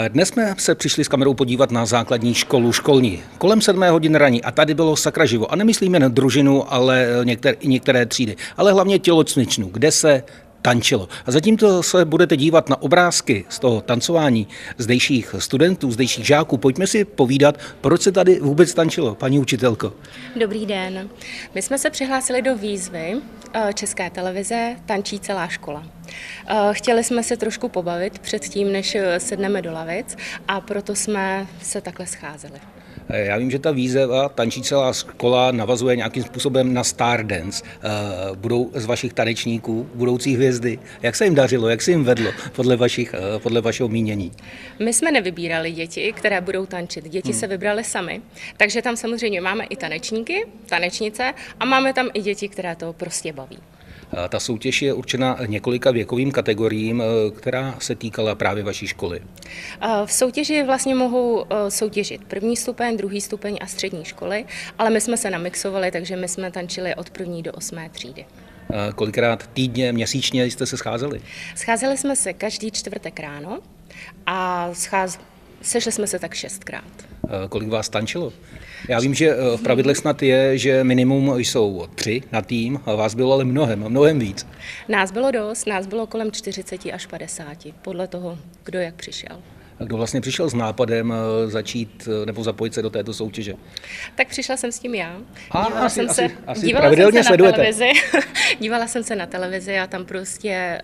Dnes jsme se přišli s kamerou podívat na základní školu školní. Kolem 7 hodin raní a tady bylo sakra živo. A nemyslím jen družinu, ale některé třídy, ale hlavně tělocvičnu, kde se tančilo. A zatímco se budete dívat na obrázky z toho tancování zdejších studentů, zdejších žáků, pojďme si povídat, proč se tady vůbec tančilo, paní učitelko. Dobrý den. My jsme se přihlásili do výzvy České televize Tančí celá škola. Chtěli jsme se trošku pobavit předtím, než sedneme do lavic, a proto jsme se takhle scházeli. Já vím, že ta výzva Tančí celá škola navazuje nějakým způsobem na Stardance. Budou z vašich tanečníků budoucí hvězdy. Jak se jim dařilo, jak se jim vedlo podle vašeho mínění? My jsme nevybírali děti, které budou tančit. Děti se vybrali sami. Takže tam samozřejmě máme i tanečníky, tanečnice a máme tam i děti, které to prostě baví. Ta soutěž je určena několika věkovým kategoriím, která se týkala právě vaší školy. V soutěži vlastně mohou soutěžit první stupeň, druhý stupeň a střední školy, ale my jsme se namixovali, takže my jsme tančili od 1. do 8. třídy. Kolikrát týdně, měsíčně jste se scházeli? Scházeli jsme se každý čtvrtek ráno a sešli jsme se tak 6krát. Kolik vás tančilo? Já vím, že v pravidlech snad je, že minimum jsou 3 na tým, a vás bylo ale mnohem víc. Nás bylo dost, nás bylo kolem 40 až 50, podle toho, kdo jak přišel. A kdo vlastně přišel s nápadem začít nebo zapojit se do této soutěže? Tak přišla jsem s tím já. Pravidelně sledujete. Dívala jsem se na televizi a tam prostě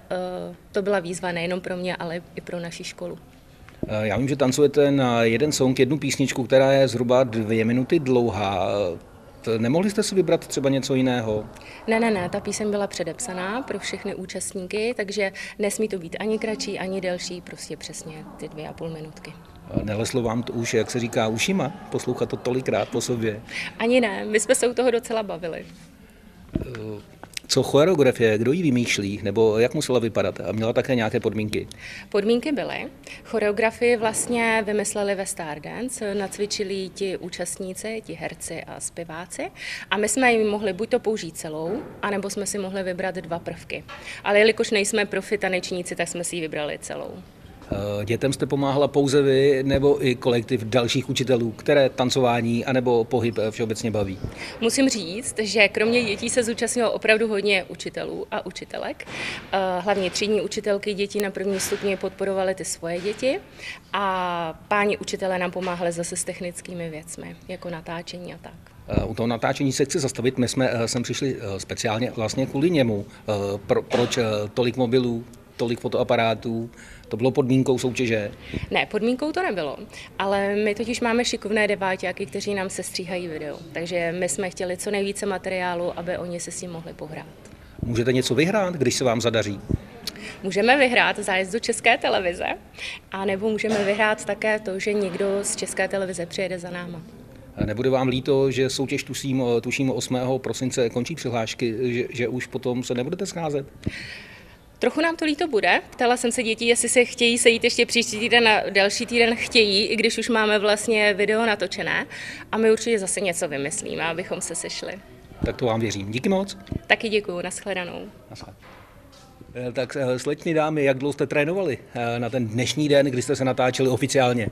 to byla výzva nejenom pro mě, ale i pro naši školu. Já vím, že tancujete na jeden song, jednu písničku, která je zhruba 2 minuty dlouhá. Nemohli jste si vybrat třeba něco jiného? Ne, ta píseň byla předepsaná pro všechny účastníky, takže nesmí to být ani kratší, ani delší, prostě přesně ty 2,5 minutky. Neleslo vám to už, jak se říká, ušima? Poslouchat to tolikrát po sobě? Ani ne, my jsme se u toho docela bavili. Co choreografie, kdo ji vymýšlí, nebo jak musela vypadat? A měla také nějaké podmínky? Podmínky byly. Choreografii vlastně vymysleli ve Stardance, nacvičili ti účastníci, ti herci a zpěváci, a my jsme jim mohli buď to použít celou, anebo jsme si mohli vybrat 2 prvky. Ale jelikož nejsme profi tanečníci, tak jsme si ji vybrali celou. Dětem jste pomáhala pouze vy, nebo i kolektiv dalších učitelů, které tancování anebo pohyb všeobecně baví? Musím říct, že kromě dětí se zúčastnilo opravdu hodně učitelů a učitelek. Hlavně třídní učitelky dětí na 1. stupni podporovaly ty svoje děti a páni učitelé nám pomáhali zase s technickými věcmi, jako natáčení a tak. U toho natáčení se chci zastavit, my jsme sem přišli speciálně vlastně kvůli němu. Proč tolik mobilů, tolik fotoaparátů? To bylo podmínkou soutěže? Ne, podmínkou to nebylo, ale my totiž máme šikovné deváťáky, kteří nám sestříhají video, takže my jsme chtěli co nejvíce materiálu, aby oni se s tím mohli pohrát. Můžete něco vyhrát, když se vám zadaří? Můžeme vyhrát zájezd do České televize, anebo můžeme vyhrát také to, že někdo z České televize přijede za náma. Nebude vám líto, že soutěž tuším 8. prosince končí přihlášky, že už potom se nebudete scházet? Trochu nám to líto bude. Ptala jsem se dětí, jestli se chtějí sejít ještě příští týden a další týden chtějí, i když už máme vlastně video natočené. A my určitě zase něco vymyslíme, abychom se sešli. Tak to vám věřím. Díky moc. Taky děkuju. Nashledanou. Tak slečny dámy, jak dlouho jste trénovali na ten dnešní den, kdy jste se natáčeli oficiálně?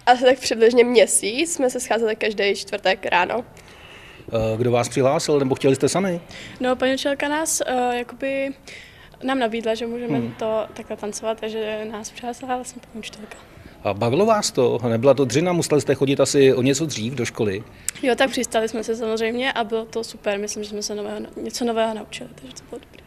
Asi tak přibližně měsíc, jsme se scházeli každý čtvrtek ráno. Kdo vás přihlásil, nebo chtěli jste sami? No, paní učitelka nás nám nabídla, že můžeme to takhle tancovat, takže nás přihlásila vlastně paní učitelka. A bavilo vás to? Nebyla to dřina? Museli jste chodit asi o něco dřív do školy? Jo, tak přistali jsme se samozřejmě a bylo to super. Myslím, že jsme se něco nového naučili, takže to bylo dobré.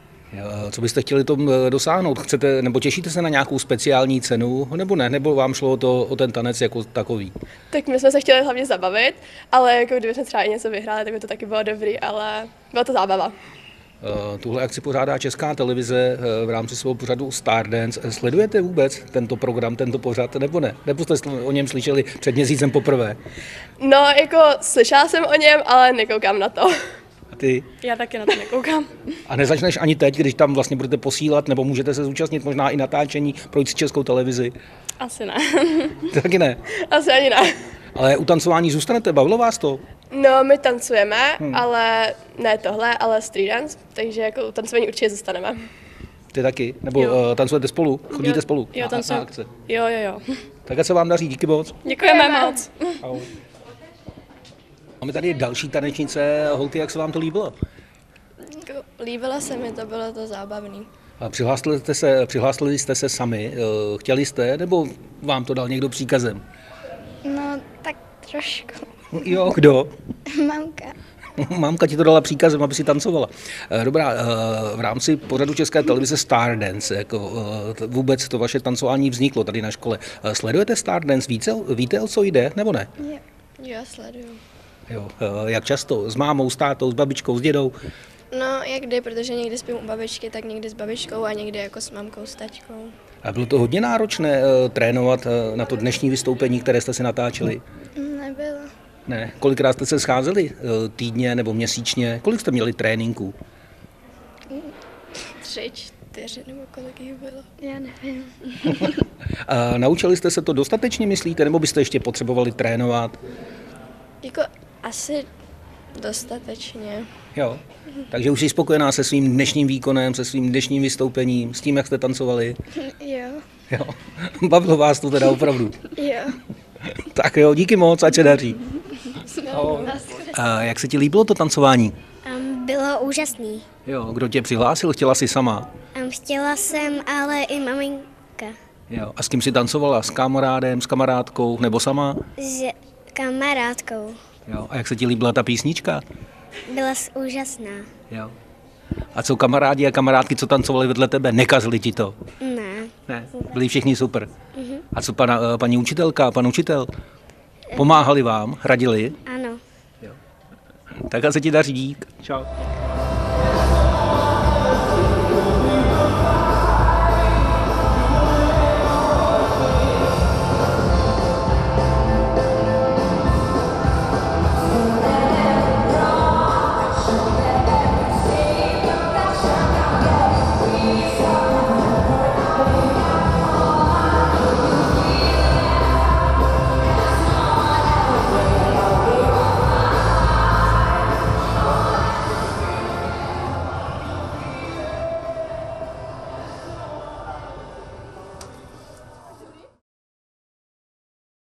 Co byste chtěli tom dosáhnout? Chcete, nebo těšíte se na nějakou speciální cenu, nebo ne? Nebo vám šlo o ten tanec jako takový? Tak my jsme se chtěli hlavně zabavit, ale jako kdybychom třeba i něco vyhráli, tak by to taky bylo dobrý, ale byla to zábava. Tuhle akci pořádá Česká televize v rámci svého pořadu Stardance. Sledujete vůbec tento program, tento pořad, nebo ne? Nebo jste o něm slyšeli před měsícem poprvé? No, jako slyšela jsem o něm, ale nekoukám na to. A ty? Já taky na to nekoukám. A nezačneš ani teď, když tam vlastně budete posílat, nebo můžete se zúčastnit možná i natáčení, projít si Českou televizi? Asi ne. Taky ne? Asi ani ne. Ale u tancování zůstanete, bavilo vás to? No, my tancujeme, ale ne tohle, ale street dance, takže jako u tancování určitě zůstaneme. Ty taky? Nebo tancujete spolu? Chodíte spolu Jo, na tancujeme. akce? Jo. Tak ať se vám daří, díky moc. Děkujeme moc. Ahoj. Máme tady další tanečnice. Holky, jak se vám to líbilo? Líbilo se mi to, bylo to zábavný. A přihlásili jste se sami, chtěli jste, nebo vám to dal někdo příkazem? No, tak trošku. Jo, kdo? Mamka. Mamka ti to dala příkazem, aby si tancovala. Dobrá, v rámci pořadu České televize Stardance, jako vůbec to vaše tancování vzniklo tady na škole. Sledujete Stardance? Víte, o co jde, nebo ne? Jo, sleduju. Jo, jak často? S mámou, s tátou, s babičkou, s dědou? No, jak kdy, protože někdy spím u babičky, tak někdy s babičkou a někdy jako s mamkou, s taťkou. A bylo to hodně náročné trénovat na to dnešní vystoupení, které jste si natáčeli? Nebylo. Ne. Kolikrát jste se scházeli týdně nebo měsíčně? Kolik jste měli tréninků? 3, 4 nebo kolik jich bylo? Já nevím. A naučili jste se to dostatečně, myslíte, nebo byste ještě potřebovali trénovat? Jako asi dostatečně. Jo. Takže už jsi spokojená se svým dnešním výkonem, se svým dnešním vystoupením, s tím, jak jste tancovali? Jo. Jo. Bavilo vás to teda opravdu? Jo. Tak jo, díky moc, ať se daří. A jak se ti líbilo to tancování? Bylo úžasný. Jo, kdo tě přihlásil, chtěla jsi sama? Chtěla jsem, ale i maminka. Jo. A s kým jsi tancovala? S kamarádem, s kamarádkou nebo sama? S kamarádkou. Jo. A jak se ti líbila ta písnička? Byla úžasná. Jo. A co kamarádi a kamarádky, co tancovali vedle tebe, nekazili ti to? Ne. Ne, byli všichni super. A co paní učitelka, pan učitel? Pomáhali vám, radili? Ano. Tak a se ti daří, dík. Čau.